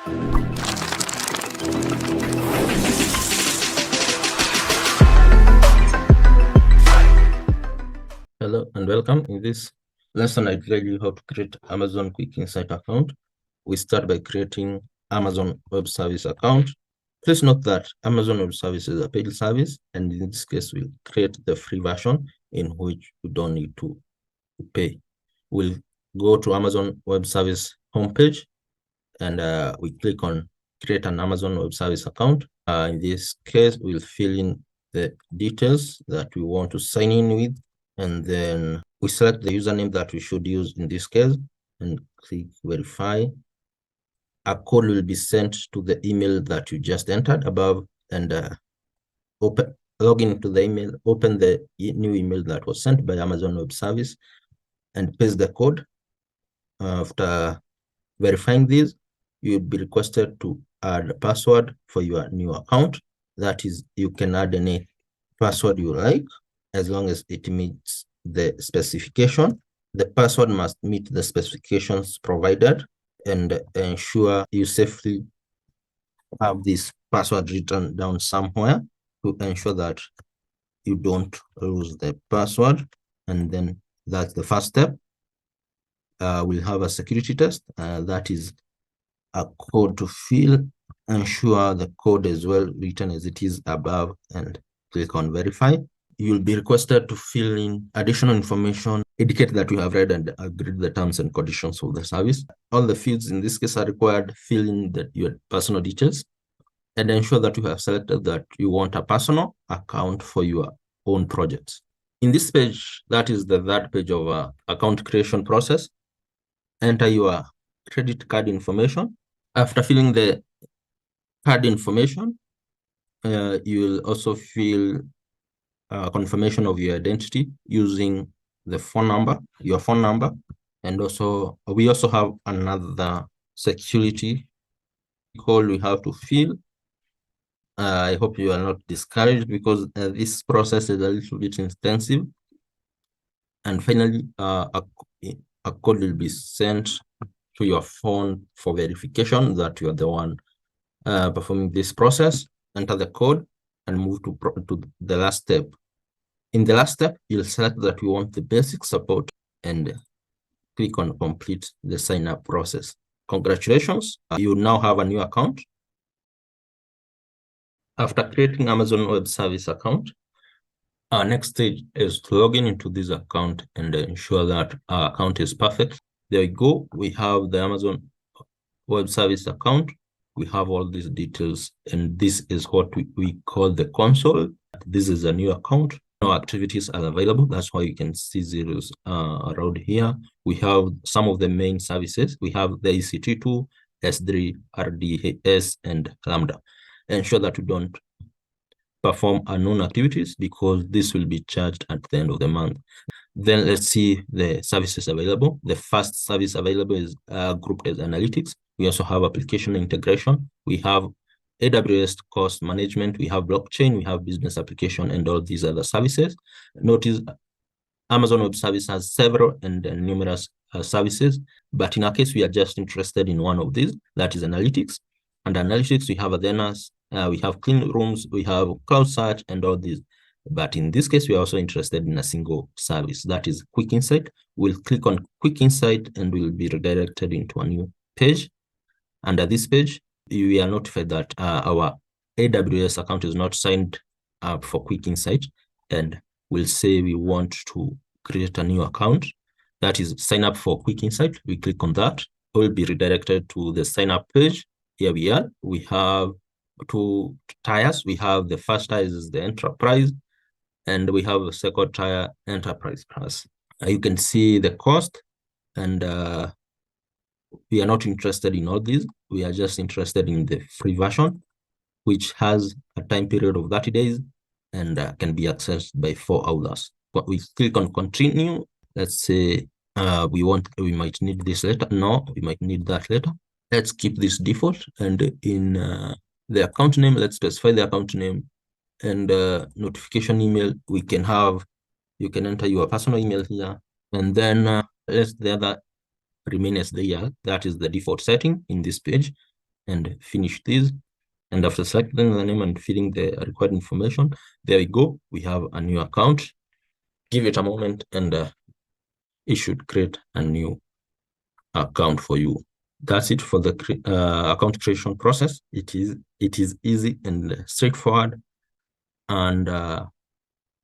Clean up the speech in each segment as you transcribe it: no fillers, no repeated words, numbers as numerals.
Hello and welcome. In this lesson, I tell you how to create Amazon QuickInsight account. We start by creating Amazon Web Service account. Please note that Amazon Web Service is a paid service, and in this case, we'll create the free version in which you don't need to pay. We'll go to Amazon Web Service homepage, and we click on create an Amazon Web Service account. In this case, we'll fill in the details that we want to sign in with, and then we select the username that we should use in this case and click verify. A code will be sent to the email that you just entered above, and log into the email, open the new email that was sent by Amazon Web Service and paste the code. After verifying this, you'll be requested to add a password for your new account. That is, you can add any password you like, as long as it meets the specification. The password must meet the specifications provided, and ensure you safely have this password written down somewhere to ensure that you don't lose the password. And then that's the first step. We'll have a security test. That is a code to fill. Ensure the code is well written as it is above and click on verify. You'll be requested to fill in additional information, indicate that you have read and agreed the terms and conditions of the service. All the fields in this case are required. Fill in your personal details and ensure that you have selected that you want a personal account for your own projects. In this page, that is the third page of account creation process. Enter your credit card information. After filling the card information, you will also fill confirmation of your identity using the phone number, your phone number. And also, we also have another security call we have to fill. I hope you are not discouraged because this process is a little bit intensive. And finally, a code will be sent to your phone for verification that you are the one performing this process. Enter the code and move to the last step. In the last step, you'll select that you want the basic support and click on complete the sign up process. Congratulations, you now have a new account. After creating Amazon Web Service account, our next stage is to log into this account and ensure that our account is perfect. There we go. We have the Amazon Web Service account. We have all these details, and this is what we call the console. This is a new account. No activities are available. That's why you can see zeros around here. We have some of the main services. We have the EC2, S3, RDS, and Lambda. Ensure that you don't perform unknown activities because this will be charged at the end of the month. Then let's see the services available. The first service available is grouped as analytics. We also have application integration. We have AWS cost management. We have blockchain. We have business application and all these other services. Notice Amazon Web Service has several and numerous services, but in our case, we are just interested in one of these, that is analytics. And analytics, we have Athenas, we have clean rooms, we have cloud search and all these. But in this case, we are also interested in a single service, that is QuickInsight. We'll click on QuickInsight and we'll be redirected into a new page. Under this page, we are notified that our AWS account is not signed up for QuickInsight, and we'll say we want to create a new account. That is sign up for QuickInsight. We click on that. We'll be redirected to the sign up page. Here we are. We have two tiers. We have the first tier is the enterprise, and we have a second tier, enterprise plus. You can see the cost, and we are not interested in all these. We are just interested in the free version, which has a time period of 30 days and can be accessed by 4 hours. But we click on continue. Let's say we might need this later. No, we might need that later. Let's keep this default, and in the account name, let's specify the account name, and notification email. You can enter your personal email here, and then let the other remain as they are. That is the default setting in this page. and finish this. And after selecting the name and filling the required information, there we go. We have a new account. Give it a moment and it should create a new account for you. That's it for the account creation process. It is easy and straightforward. And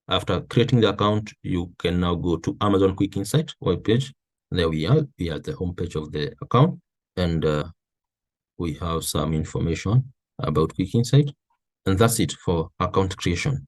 after creating the account, you can now go to Amazon QuickInsight webpage. There we are. We are at the homepage of the account, and we have some information about QuickInsight. And that's it for account creation.